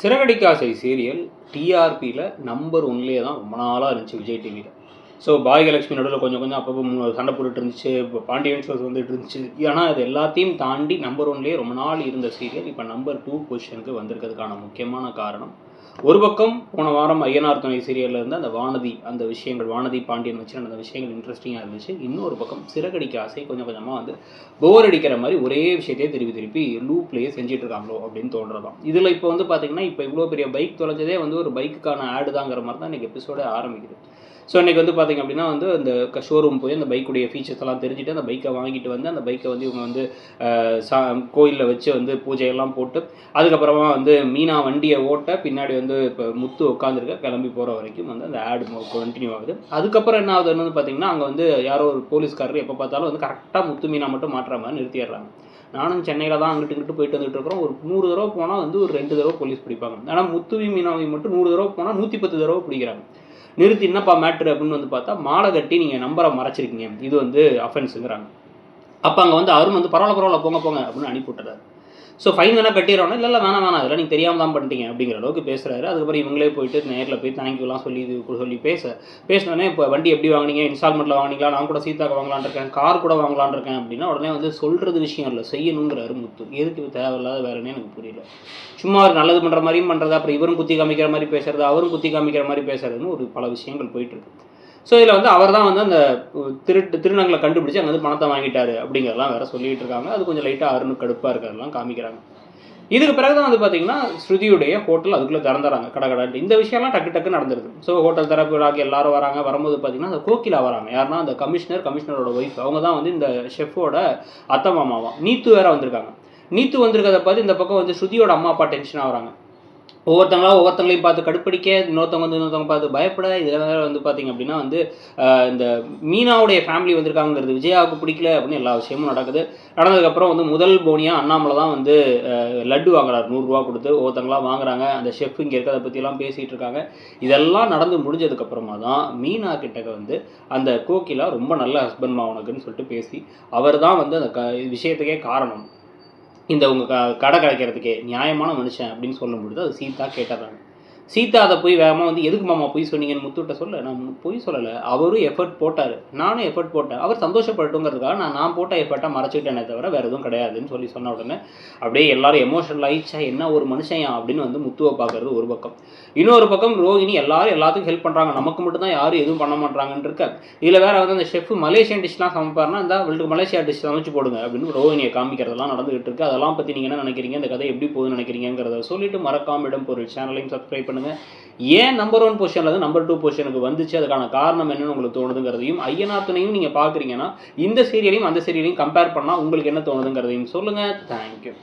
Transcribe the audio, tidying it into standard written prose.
சிறகடிக்க ஆசை serial டிஆர்பியில் number ஒன்லேயே தான் ரொம்ப நாளாக இருந்துச்சு விஜய் டிவியில். ஸோ பாகியலட்சுமி நடுவில் கொஞ்சம் கொஞ்சம் அப்பப்போ சண்டை போட்டுட்டு இருந்துச்சு. இப்போ பாண்டியன் ஷோஸ் வந்துட்டு இருந்துச்சு. ஆனால் அது எல்லாத்தையும் தாண்டி நம்பர் ஒன்லேயே ரொம்ப நாள் இருந்த சீரியல் இப்போ நம்பர் 2 பொசிஷனுக்கு வந்திருக்கிறதுக்கான முக்கியமான காரணம், ஒரு பக்கம் போன வாரம் ஐயனார் துணை சீரியலில் இருந்து அந்த வானதி அந்த விஷயங்கள், வானதி பாண்டியன் வச்சு அந்த விஷயங்கள் இன்ட்ரெஸ்டிங்காக இருந்துச்சு. இன்னொரு பக்கம் சிறகடிக்க ஆசை கொஞ்சம் கொஞ்சமாக வந்து போர் அடிக்கிற மாதிரி ஒரே விஷயத்தையே திருப்பி லூப்லேயே செஞ்சுட்டு இருக்காங்களோ அப்படின்னு தோன்றதான். இதில் இப்போ வந்து பார்த்தீங்கன்னா, இப்போ இவ்வளோ பெரிய பைக் தொலைஞ்சதே வந்து ஒரு பைக்குக்கான ஆடு தாங்கிற மாதிரி தான் இன்றைக்கி எபிசோடே ஆரம்பிக்குது. ஸோ இன்றைக்கி வந்து பார்த்திங்க அப்படின்னா வந்து அந்த ஷோரூம் போய் அந்த பைக்குடைய ஃபீச்சர்ஸ் எல்லாம் தெரிஞ்சுட்டு அந்த பைக்கை வாங்கிட்டு வந்து அந்த பைக்கை வந்து இவங்க வந்து கோயிலில் வச்சு வந்து பூஜையெல்லாம் போட்டு அதுக்கப்புறமா வந்து மீனா வண்டியை ஓட்ட பின்னாடி வந்து இப்போ முத்து உட்காந்துருக்க கிளம்பி போகிற வரைக்கும் வந்து அந்த ஆடு கண்டினியூ ஆகுது. அதுக்கப்புறம் என்ன ஆகுதுன்னு வந்து பார்த்திங்கன்னா, அங்கே வந்து யாரோ ஒரு போலீஸ்காரர் எப்போ பார்த்தாலும் வந்து கரெக்டாக முத்து மீனா மட்டும் மாற்றுற மாதிரி நிறுத்திடுறாங்க. நானும் சென்னையில் தான் அங்கிட்டு போயிட்டு வந்துட்டு இருக்கிறோம். ஒரு 100 தடவை போனால் வந்து ஒரு 2 தடவை போலீஸ் பிடிப்பாங்க. ஆனால் முத்துவி மீனாவை மட்டும் 100 தடவை போனால் 110 தடவை பிடிக்கிறாங்க. நிறுத்தி என்னப்பா மேட்ரு அப்படின்னு வந்து பார்த்தா, மாலை கட்டி நீங்கள் நம்பரை மறைச்சிருக்கீங்க, இது வந்து அஃபென்ஸுங்கிறாங்க. அப்போ அங்கே வந்து அருண் வந்து பரவாயில்ல போங்க அப்படின்னு அனுப்பி விட்டுறாரு. ஸோ ஃபைன் வேணால் கட்டிடுறோன்னா, இல்லை வேணாம் அதெல்லாம் நீங்கள் தெரியாமல் தான் பண்ணிட்டீங்க அப்படிங்கிற அளவுக்கு பேசுகிறாரு. அதுக்கப்புறம் இவங்களே போயிட்டு நேரில் போய் தேங்க்யூலாம் சொல்லி பேசினோடனே இப்போ வண்டி எப்படி வாங்கினீங்க, இன்ஸ்டால்மெண்ட்டில் வாங்கினீங்களா, நான் கூட சீதாக்கு வாங்கலான் இருக்கேன், கார் கூட வாங்கலான் இருக்கேன் அப்படின்னா உடனே வந்து சொல்கிறது விஷயம் இல்லை, செய்யணுங்கிறாரு முத்து. எதுக்கு தேவையில்லாத வேறுனே எனக்கு புரியல. சும்மா ஒரு நல்லது பண்ணுற மாதிரியும் பண்ணுறது, அப்புறம் இவரும் குத்தி காமிக்கிற மாதிரி பேசுறது, அவரும் குத்தி காமிக்கிற மாதிரி பேசுறதுன்னு ஒரு பல விஷயங்கள் போயிட்டுருக்கு. ஸோ இதில் வந்து அவர் தான் வந்து அந்த திருநங்களை கண்டுபிடிச்சி அங்கே வந்து பணத்தை வாங்கிட்டாரு அப்படிங்கிறதெல்லாம் வேறு சொல்லிகிட்டு இருக்காங்க. அது கொஞ்சம் லைட்டாக அருணுக்கு கடுப்பாக இருக்கிறதெல்லாம் காமிக்கிறாங்க. இதுக்கு பிறகு தான் வந்து பார்த்தீங்கன்னா, ஸ்ருதியுடைய ஹோட்டல் அதுக்குள்ளே திறந்துறாங்க கடை. இந்த விஷயம்லாம் டக்கு நடந்துருது. ஸோ ஹோட்டல் திறப்பு விழாக்கு எல்லாரும் வராங்க. வரும்போது பார்த்தீங்கன்னா அந்த கோகிலா வராங்க. யாருன்னா அந்த கமிஷனரோட ஒய்ஃப். அவங்க தான் வந்து இந்த ஷெஃபோட அத்தை மாமாவாம். நீத்து வேற வந்திருக்காங்க. நீத்து வந்திருக்கிறத பார்த்து இந்த பக்கம் வந்து ஸ்ருதியோட அம்மா அப்பா டென்ஷன் ஆகிறாங்க. ஒவ்வொருத்தங்களையும் பார்த்து கடுப்பிடிக்க, இன்னொருத்தவங்க பார்த்து பயப்பட. இதில் வேறு வந்து பார்த்திங்க அப்படின்னா வந்து இந்த மீனாவுடைய ஃபேமிலி வந்திருக்காங்கிறது விஜயாவுக்கு பிடிக்கல அப்படின்னு எல்லா விஷயமும் நடந்ததுக்கப்புறம் வந்து முதல் போனியாக அண்ணாமலை தான் வந்து லட்டு வாங்குறாரு 100 ரூபா கொடுத்து. ஒவ்வொருத்தங்களாம் வாங்குறாங்க. அந்த ஷெஃப் இங்கே இருக்கிறத பற்றிலாம் பேசிகிட்டு இருக்காங்க. இதெல்லாம் நடந்து முடிஞ்சதுக்கப்புறமா தான் மீனா கிட்டக்க வந்து அந்த கோகிலா ரொம்ப நல்ல ஹஸ்பண்ட்மா உனக்குன்னு சொல்லிட்டு பேசி, அவர் தான் வந்து அந்த விஷயத்துக்கே காரணம், இந்த உங்கள் கடை கிடைக்கிறதுக்கே நியாயமான மனுஷன் அப்படின்னு சொல்லும்பொழுது அது சீதா கேட்டுறாங்க. சீதா அதை போய் வேகமாக வந்து எதுக்கு மாமா பொய் சொன்னீங்கன்னு முத்துட்ட சொல்ல, நான் பொய் சொல்லலை, அவரும் எஃபர்ட் போட்டார், நானும் எஃபர்ட் போட்டேன், அவர் சந்தோஷப்பட்டுங்கிறதுக்காக நான் போட்ட எஃபர்ட்டாக மறைச்சிக்கிட்டேனே தவிர வேறு எதுவும் கிடையாதுன்னு சொன்ன உடனே அப்படியே எல்லாரும் எமோஷனல் ஆகிடுச்சா, என்ன ஒரு மனுஷன் அப்படின்னு வந்து முத்துவை பார்க்குறது ஒரு பக்கம். இன்னொரு பக்கம் ரோஹிணி எல்லாத்துக்கும் ஹெல்ப் பண்ணுறாங்க, நமக்கு மட்டும்தான் யாரும் எதுவும் பண்ண மாட்டாங்கன்னு இருக்க. இதில் வேறு வந்து அந்த ஷெஃப் மலேசியன் டிஷ்லாம் சமைப்பாருன்னா இந்த அவளுக்கு மலேசியா டிஷ் சமைச்சு போடுங்க அப்படின்னு ரோஹிணியை காமிக்கிறதெல்லாம் நடந்துகிட்டு இருக்கு. அதெல்லாம் பற்றி நீங்கள் என்ன நினைக்கிறீங்க, இந்த கதை எப்படி போகுதுன்னு நினைக்கிறீங்கிறத சொல்லிட்டு மறக்காம இடம் பொருள் சேனலையும் சப்ஸ்கிரைப் பண்ணுங்கள். ஏன் நம்பர் 1 பொசிஷன்லேருந்து நம்பர் 2 பொசிஷனுக்கு வந்துச்சு, அதுக்கான காரணம் என்னன்னு உங்களுக்கு தோணுதுங்கிறதையும், ஐயனார் துணையும் நீங்கள் பார்க்குறீங்கன்னா இந்த சீரியலையும் அந்த சீரியலையும் கம்பேர் பண்ணால் உங்களுக்கு என்ன தோணுதுங்கிறதையும் சொல்லுங்கள். தேங்க்யூ.